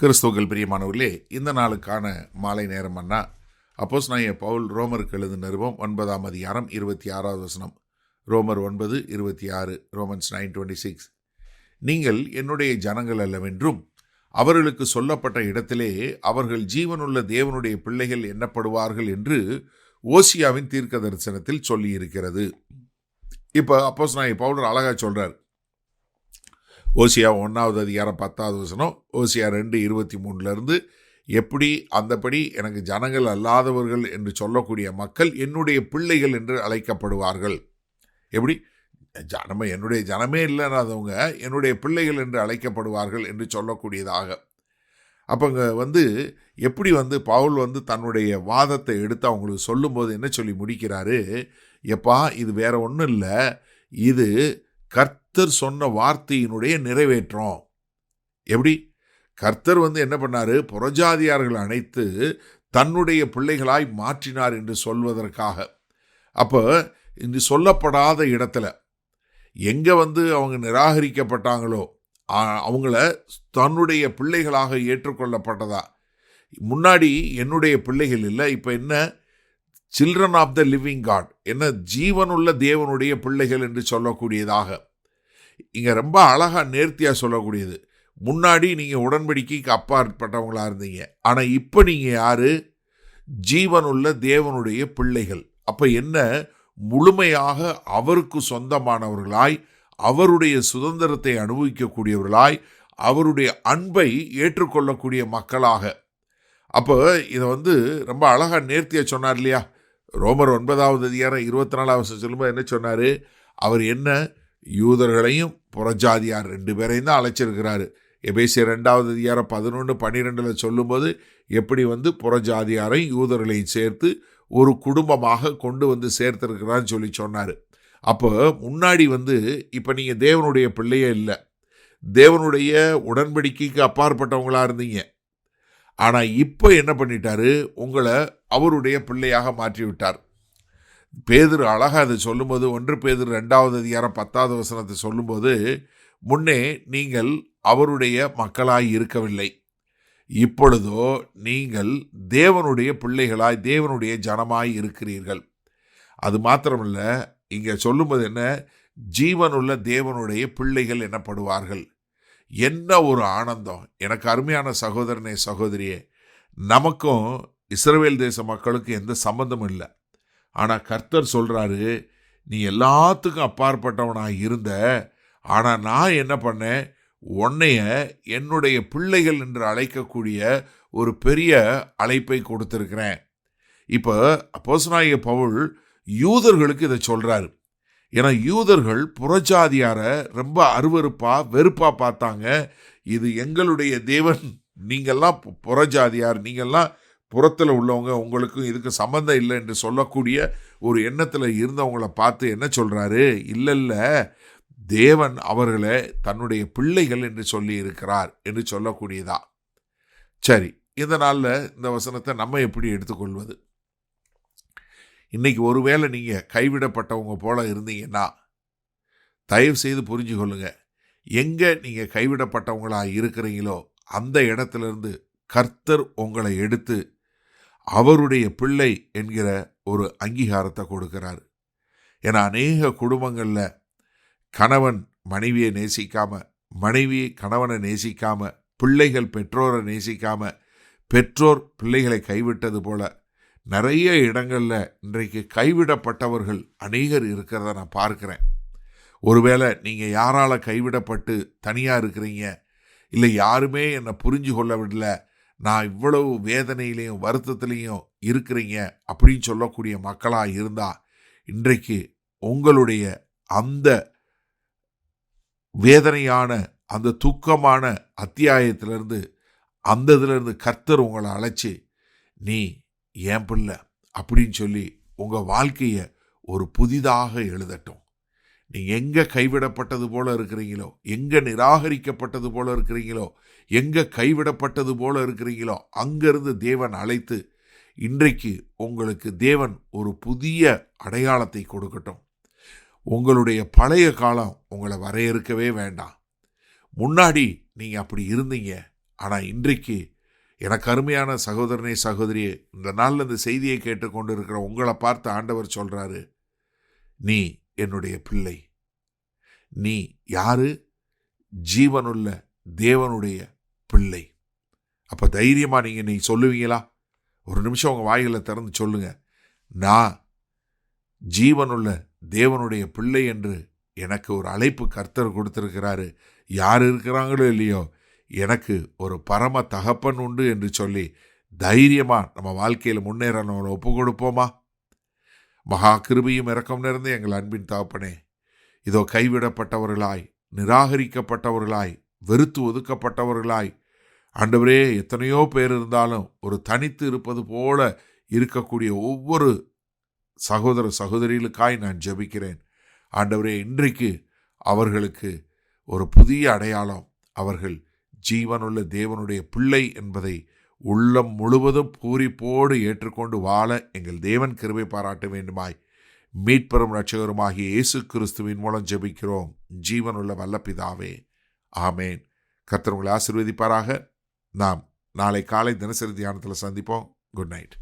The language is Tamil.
கிறிஸ்துவுக்குள் பிரியமானவர்களே, இந்த நாளுக்கான மாலை நேரம் அண்ணா அப்போஸ்தலனாகிய பவுல் ரோமருக்கு எழுதின நிருபம் 9ஆம் அதிகாரம் 26வது வசனம். ரோமர் 9:26, ரோமன்ஸ் 9:26. நீங்கள் என்னுடைய ஜனங்கள் அல்லவென்றும் அவர்களுக்கு சொல்லப்பட்ட இடத்திலே அவர்கள் ஜீவனுள்ள தேவனுடைய பிள்ளைகள் எண்ணப்படுவார்கள் என்று ஓசியாவின் தீர்க்க தரிசனத்தில் சொல்லியிருக்கிறது. இப்போ அப்போஸ்தலனாகிய பவுல் அழகா சொல்றார். ஓசியா 1வது அதிகாரம் 10வது வசனம், ஓசியா 2:23 எப்படி அந்தபடி எனக்கு ஜனங்கள் அல்லாதவர்கள் என்று சொல்லக்கூடிய மக்கள் என்னுடைய பிள்ளைகள் என்று அழைக்கப்படுவார்கள். எப்படி நம்ம என்னுடைய ஜனமே இல்லைனாதவங்க என்னுடைய பிள்ளைகள் என்று அழைக்கப்படுவார்கள் என்று சொல்லக்கூடியதாக. அப்போங்க எப்படி பவுல் தன்னுடைய வாதத்தை எடுத்து அவங்களுக்கு சொல்லும்போது என்ன சொல்லி முடிக்கிறாரு? எப்பா, இது வேற ஒன்றும் இல்லை, இது கர்த்தர் சொன்ன வார்த்தையினுடைய நிறைவேற்றம். எப்படி கர்த்தர் என்ன பண்ணாரு? புறஜாதியார்கள் அனைத்து தன்னுடைய பிள்ளைகளாய் மாற்றினார் என்று சொல்வதற்காக. அப்போ இந்த சொல்லப்படாத இடத்துல எங்க அவங்க நிராகரிக்கப்பட்டாங்களோ அவங்கள தன்னுடைய பிள்ளைகளாக ஏற்றுக்கொள்ளப்பட்டதா. முன்னாடி என்னுடைய பிள்ளைகள் இல்லை, இப்போ என்ன? Children of the living God, என்ன ஜீவனுள்ள தேவனுடைய பிள்ளைகள் என்று சொல்லக்கூடியதாக. இங்கே ரொம்ப அழகாக நேர்த்தியாக சொல்லக்கூடியது. முன்னாடி நீங்கள் உடன்படிக்கைக்கு அப்பாற்பட்டவங்களாக இருந்தீங்க, ஆனால் இப்போ நீங்கள் யாரு? ஜீவனுள்ள தேவனுடைய பிள்ளைகள். அப்போ என்ன? முழுமையாக அவருக்கு சொந்தமானவர்களாய், அவருடைய சுதந்திரத்தை அனுபவிக்கக்கூடியவர்களாய், அவருடைய அன்பை ஏற்றுக்கொள்ளக்கூடிய மக்களாக. அப்போ இதை ரொம்ப அழகாக நேர்த்தியாக சொன்னார் இல்லையா? ரோமர் 9வது அதிகாரம் 24வது வசனம் சொல்லும்போது என்ன சொன்னார்? அவர் என்ன யூதர்களையும் புறஜாதியார் 2 பேரையும் தான் அழைச்சிருக்கிறாரு. எபேசியர் 2வது அதிகாரம் 11-12 சொல்லும்போது எப்படி புறஜாதியாரையும் யூதர்களையும் சேர்த்து ஒரு குடும்பமாக கொண்டு சேர்த்திருக்கிறான்னு சொல்லி சொன்னார். அப்போ முன்னாடி இப்போ நீங்கள் தேவனுடைய பிள்ளையே இல்லை, தேவனுடைய உடன்படிக்கைக்கு அப்பாற்பட்டவங்களாக இருந்தீங்க. ஆனால் இப்போ என்ன பண்ணிட்டாரு? உங்களை அவருடைய பிள்ளையாக மாற்றி விட்டார். பேதுரு அழகாக அதை சொல்லும்போது 1 பேதுரு 2வது அதிகாரம் 10வது வசனத்தை சொல்லும்போது, முன்னே நீங்கள் அவருடைய மக்களாய் இருக்கவில்லை, இப்பொழுதோ நீங்கள் தேவனுடைய பிள்ளைகளாய் தேவனுடைய ஜனமாய் இருக்கிறீர்கள். அது மாத்திரமல்ல, இங்கே சொல்லும்போது என்ன? ஜீவனுள்ள தேவனுடைய பிள்ளைகள் எனப்படுவார்கள். என்ன ஒரு ஆனந்தம்! எனக்கு அருமையான சகோதரனே, சகோதரியே, நமக்கும் இஸ்ரவேல் தேச மக்களுக்கு எந்த சம்பந்தமும் இல்லை. ஆனால் கர்த்தர் சொல்கிறாரு, நீ எல்லாத்துக்கும் அப்பாற்பட்டவனாக இருந்த, ஆனால் நான் என்ன பண்ணேன்? உன்னைய என்னுடைய பிள்ளைகள் என்று அழைக்கக்கூடிய ஒரு பெரிய அழைப்பை கொடுத்துருக்கிறேன். இப்போ அப்போஸ்தலனாகிய பவுல் யூதர்களுக்கு இதை சொல்கிறாரு. ஏன்னா யூதர்கள் புறஜாதியாரை ரொம்ப அருவருப்பாக வெறுப்பாக பார்த்தாங்க. இது எங்களுடைய தேவன், நீங்கள்லாம் புறஜாதியார், நீங்கள்லாம் புறத்தில் உள்ளவங்க, உங்களுக்கும் இதுக்கு சம்பந்தம் இல்லை என்று சொல்லக்கூடிய ஒரு எண்ணத்தில் இருந்தவங்களை பார்த்து என்ன சொல்கிறாரு? இல்லை, தேவன் அவர்களை தன்னுடைய பிள்ளைகள் என்று சொல்லி இருக்கிறார் என்று சொல்லக்கூடியதா. சரி, இந்த நாளில் இந்த வசனத்தை நம்ம எப்படி எடுத்துக்கொள்வது? இன்றைக்கி ஒருவேளை நீங்கள் கைவிடப்பட்டவங்க போல இருந்தீங்கன்னா தயவு செய்து புரிஞ்சு கொள்ளுங்க. எங்கே நீங்கள் கைவிடப்பட்டவங்களாக இருக்கிறீங்களோ அந்த இடத்துலேருந்து கர்த்தர் உங்களை எடுத்து அவருடைய பிள்ளை என்கிற ஒரு அங்கீகாரத்தை கொடுக்கிறார். ஏன்னா அநேக குடும்பங்களில் கணவன் மனைவியை நேசிக்காமல், மனைவி கணவனை நேசிக்காமல், பிள்ளைகள் பெற்றோரை நேசிக்காமல், பெற்றோர் பிள்ளைகளை கைவிட்டது போல நிறைய இடங்களில் இன்றைக்கு கைவிடப்பட்டவர்கள் அநேகர் இருக்கிறத நான் பார்க்குறேன். ஒருவேளை நீங்கள் யாரால் கைவிடப்பட்டு தனியாக இருக்கிறீங்க, இல்லை யாருமே என்னை புரிஞ்சு கொள்ளவில்லை, நான் இவ்வளவு வேதனையிலையும் வருத்தத்திலையும் இருக்கிறீங்க அப்படின்னு சொல்லக்கூடிய மக்களாக இருந்தால், இன்றைக்கு உங்களுடைய அந்த வேதனையான அந்த துக்கமான அத்தியாயத்திலிருந்து, அந்த இதிலிருந்து கர்த்தர் உங்களை அழைச்சி, நீ ஏன் பிள்ளை அப்படின்னு சொல்லி உங்கள் வாழ்க்கையை ஒரு புதிதாக எழுதட்டும். நீங்கள் எங்கே கைவிடப்பட்டது போல இருக்கிறீங்களோ, எங்கே நிராகரிக்கப்பட்டது போல இருக்கிறீங்களோ, எங்கே கைவிடப்பட்டது போல இருக்கிறீங்களோ, அங்கிருந்து தேவன் அழைத்து இன்றைக்கு உங்களுக்கு தேவன் ஒரு புதிய அடையாளத்தை கொடுக்கட்டும். உங்களுடைய பழைய காலம் உங்களை வரையறுக்கவே வேண்டாம். முன்னாடி நீங்கள் அப்படி இருந்தீங்க, ஆனால் இன்றைக்கு எனக்கு அருமையான சகோதரனே சகோதரியே, இந்த நாளில் இந்த செய்தியை கேட்டுக்கொண்டு இருக்கிற உங்களை பார்த்து ஆண்டவர் சொல்கிறாரு, நீ என்னுடைய பிள்ளை. நீ யாரு? ஜீவனுள்ள தேவனுடைய பிள்ளை. அப்போ தைரியமாக நீ சொல்லுவீங்களா? ஒரு நிமிஷம் உங்கள் வாய்களை திறந்து சொல்லுங்க, நான் ஜீவனுள்ள தேவனுடைய பிள்ளை என்று எனக்கு ஒரு அழைப்பு கர்த்தர் கொடுத்திருக்கிறாரு. யார் இருக்கிறாங்களோ இல்லையோ, எனக்கு ஒரு பரம தகப்பன் உண்டு என்று சொல்லி தைரியமாக நம்ம வாழ்க்கையில் முன்னேற நம்மளை ஒப்பு கொடுப்போமா? மகா கிருபையும் இரக்கம் நிறைந்த எங்கள் அன்பின் தகப்பனே, இதோ கைவிடப்பட்டவர்களாய், நிராகரிக்கப்பட்டவர்களாய், வெறுத்து ஒதுக்கப்பட்டவர்களாய், ஆண்டவரே எத்தனையோ பேர் இருந்தாலும் ஒரு தனித்து இருப்பது போல இருக்கக்கூடிய ஒவ்வொரு சகோதர சகோதரிகளுக்காய் நான் ஜெபிக்கிறேன். ஆண்டவரே, இன்றைக்கு அவர்களுக்கு ஒரு புதிய அடையாளம், அவர்கள் ஜீவனுள்ள தேவனுடைய பிள்ளை என்பதை உள்ளம் முழுவதும் பூரிப்போடு ஏற்றுக்கொண்டு வாழ எங்கள் தேவன் கிருபை பாராட்ட வேண்டுமாய் மீட்பெரும் இரட்சகருமாகிய இயேசு கிறிஸ்துவின் மூலம் ஜெபிக்கிறோம் ஜீவனுள்ள வல்ல பிதாவே, ஆமேன். கர்த்தர் உங்களை ஆசீர்வதிப்பாராக. நாம் நாளை காலை தினசரி தியானத்தில் சந்திப்போம். Good night.